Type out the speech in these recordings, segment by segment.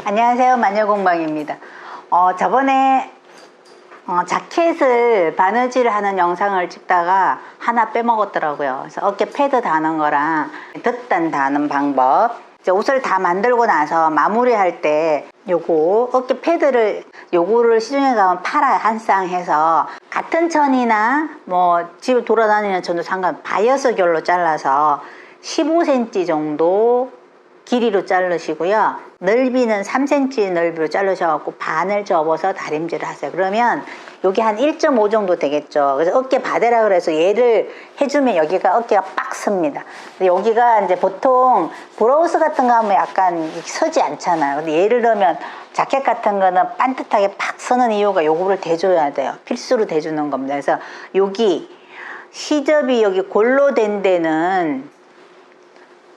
안녕하세요, 마녀공방입니다. 저번에 자켓을 바느질을 하는 영상을 찍다가 하나 빼먹었더라고요. 그래서 어깨 패드 다는 거랑 덧단 다는 방법, 이제 옷을 다 만들고 나서 마무리할 때 요거 어깨 패드를 요거를 시중에 가면 팔아요. 한 쌍 해서 같은 천이나 뭐 집을 돌아다니는 천도 상관, 바이어스 결로 잘라서 15cm 정도 길이로 자르시고요. 넓이는 3cm 넓이로 자르셔갖고 반을 접어서 다림질을 하세요. 그러면 여기 한 1.5 정도 되겠죠. 그래서 어깨 바데라 그래서 얘를 해주면 여기가 어깨가 빡 섭니다. 여기가 이제 보통 브라우스 같은 거 하면 약간 서지 않잖아요. 근데 얘를 넣으면 자켓 같은 거는 반듯하게 팍 서는 이유가 요거를 대줘야 돼요. 필수로 대주는 겁니다. 그래서 여기 시접이 여기 골로 된 데는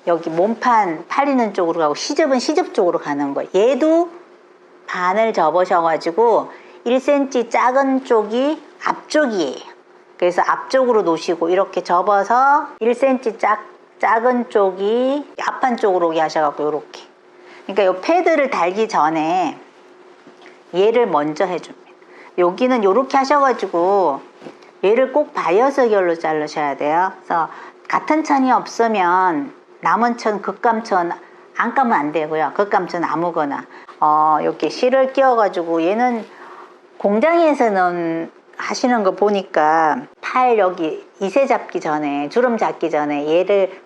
여기 몸판 팔리는 쪽으로 가고 시접은 시접 쪽으로 가는 거예요. 얘도 반을 접으셔가지고 1cm 작은 쪽이 앞쪽이에요. 그래서 앞쪽으로 놓으시고 이렇게 접어서 1cm 작은 쪽이 앞판 쪽으로 오게 하셔갖고 이렇게. 그러니까 이 패드를 달기 전에 얘를 먼저 해줍니다. 여기는 이렇게 하셔가지고 얘를 꼭 바이어스 결로 자르셔야 돼요. 그래서 같은 천이 없으면 남은 천, 극감천 안 까면 안 되고요. 극감천 아무거나 이렇게 실을 끼워가지고 얘는 공장에서는 하시는 거 보니까 팔 여기 이세 잡기 전에 주름 잡기 전에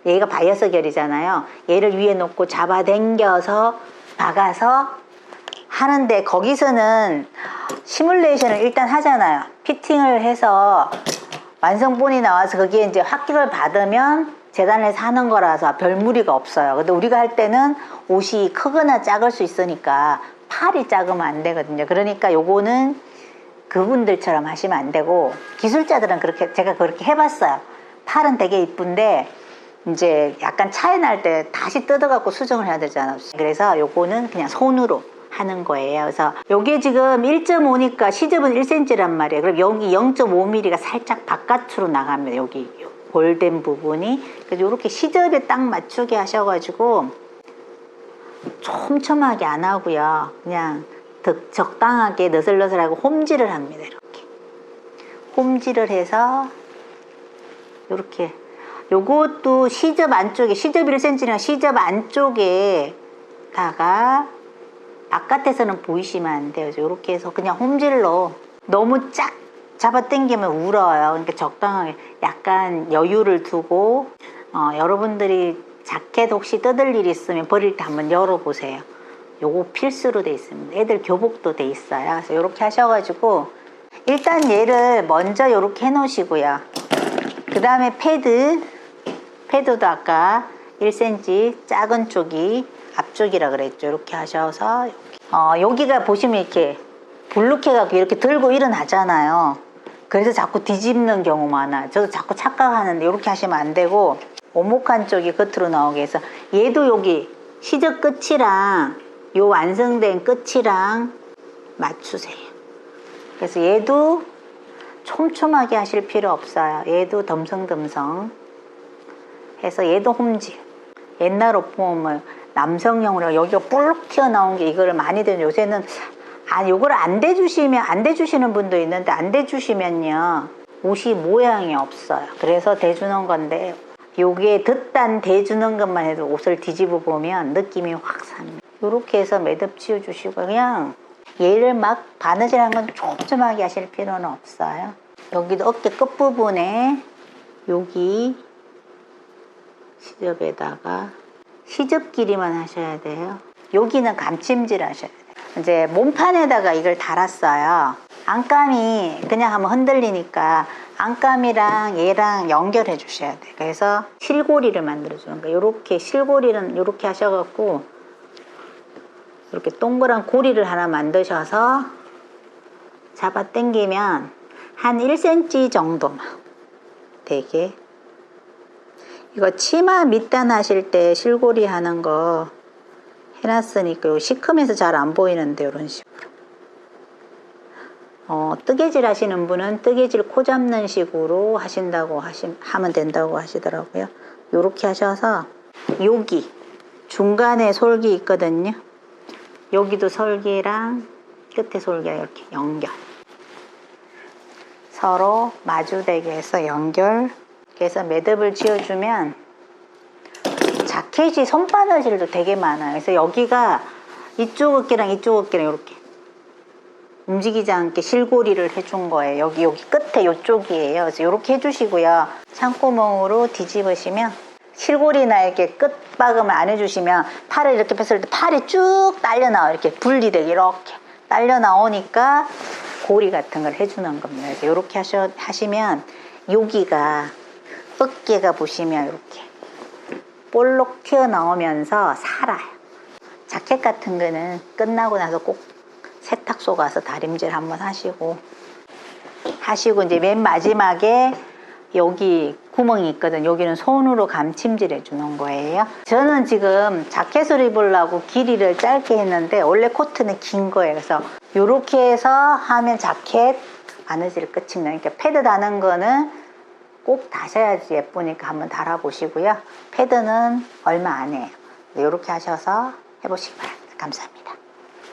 얘가 바이어스 결이잖아요. 얘를 위에 놓고 잡아당겨서 박아서 하는데 거기서는 시뮬레이션을 일단 하잖아요. 피팅을 해서 완성본이 나와서 거기에 이제 합격을 받으면 재단에서 하는 거라서 별 무리가 없어요. 근데 우리가 할 때는 옷이 크거나 작을 수 있으니까 팔이 작으면 안 되거든요. 그러니까 요거는 그분들처럼 하시면 안 되고, 기술자들은 그렇게, 제가 그렇게 해봤어요. 팔은 되게 이쁜데 이제 약간 차이 날 때 다시 뜯어갖고 수정을 해야 되잖아요. 그래서 요거는 그냥 손으로 하는 거예요. 그래서 요게 지금 1.5니까 시접은 1cm란 말이에요. 그럼 여기 0.5mm가 살짝 바깥으로 나갑니다. 여기 골된 부분이. 그래서 이렇게 시접에 딱 맞추게 하셔가지고 촘촘하게 안 하고요. 그냥 적당하게 너슬너슬하고 홈질을 합니다. 이렇게 홈질을 해서 이렇게. 요것도 시접 안쪽에, 시접 1cm니까 시접 안쪽에다가 바깥에서는 보이시면 안 돼요. 이렇게 해서 그냥 홈질로, 너무 쫙 잡아당기면 울어요. 그러니까 적당하게 약간 여유를 두고, 여러분들이 자켓 혹시 뜯을 일 있으면 버릴 때 한번 열어보세요. 요거 필수로 돼 있습니다. 애들 교복도 돼 있어요. 그래서 이렇게 하셔가지고 일단 얘를 먼저 이렇게 해 놓으시고요. 그 다음에 패드도 아까 1cm 작은 쪽이 앞쪽이라 그랬죠. 이렇게 하셔서 여기가 보시면 이렇게 불룩해갖고 이렇게 들고 일어나잖아요. 그래서 자꾸 뒤집는 경우 많아요. 저도 자꾸 착각하는데 이렇게 하시면 안 되고, 오목한 쪽이 겉으로 나오게 해서 얘도 여기 시접 끝이랑 요 완성된 끝이랑 맞추세요. 그래서 얘도 촘촘하게 하실 필요 없어요. 얘도 덤성덤성 해서 얘도 홈질. 옛날 옷 보면 남성용으로 여기가 볼록 튀어나온 게 이거를 많이들 요새는 요걸 안 대주시는 분도 있는데, 안 대주시면요 옷이 모양이 없어요. 그래서 대주는 건데, 요게 덧단 대주는 것만 해도 옷을 뒤집어 보면 느낌이 확 삽니다. 요렇게 해서 매듭 지어 주시고, 그냥 얘를 막 바느질한 건 촘촘하게 하실 필요는 없어요. 여기도 어깨 끝부분에 여기 시접에다가 시접 길이만 하셔야 돼요. 여기는 감침질 하셔야 돼요. 이제 몸판에다가 이걸 달았어요. 안감이 그냥 하면 흔들리니까 안감이랑 얘랑 연결해 주셔야 돼요. 그래서 실고리를 만들어 주는 거예요. 요렇게 실고리는 요렇게 하셔갖고 이렇게 동그란 고리를 하나 만드셔서 잡아 당기면 한 1cm 정도만 되게. 이거 치마 밑단 하실 때 실고리 하는 거 해놨으니까 요 시큼해서 잘 안 보이는데 이런 식으로 뜨개질 하시는 분은 뜨개질 코 잡는 식으로 하면 된다고 하시더라고요. 요렇게 하셔서 여기 중간에 솔기 있거든요. 여기도 솔기랑 끝에 솔기랑 이렇게 연결. 서로 마주대게 해서 연결. 그래서 매듭을 지어주면 자켓이 손바느질도 되게 많아요. 그래서 여기가 이쪽 어깨랑 이쪽 어깨랑 이렇게 움직이지 않게 실고리를 해준 거예요. 여기 끝에 이쪽이에요. 그래서 이렇게 해주시고요. 창구멍으로 뒤집으시면 실고리나 이렇게 끝박음을 안 해주시면 팔을 이렇게 폈을 때 팔이 쭉 딸려 나와요. 이렇게 분리되게 이렇게 딸려 나오니까 고리 같은 걸 해주는 겁니다. 그래서 이렇게 하시면 여기가 어깨가 보시면 이렇게 볼록 튀어나오면서 살아요. 자켓 같은 거는 끝나고 나서 꼭 세탁소 가서 다림질 한번 하시고 이제 맨 마지막에 여기 구멍이 있거든요. 여기는 손으로 감침질 해주는 거예요. 저는 지금 자켓을 입으려고 길이를 짧게 했는데 원래 코트는 긴 거예요. 그래서 이렇게 해서 하면 자켓 바느질 끝입니다. 그러니까 패드 다는 거는 꼭 다셔야지 예쁘니까 한번 달아보시고요. 패드는 얼마 안 해요. 이렇게 하셔서 해보시기 바랍니다. 감사합니다.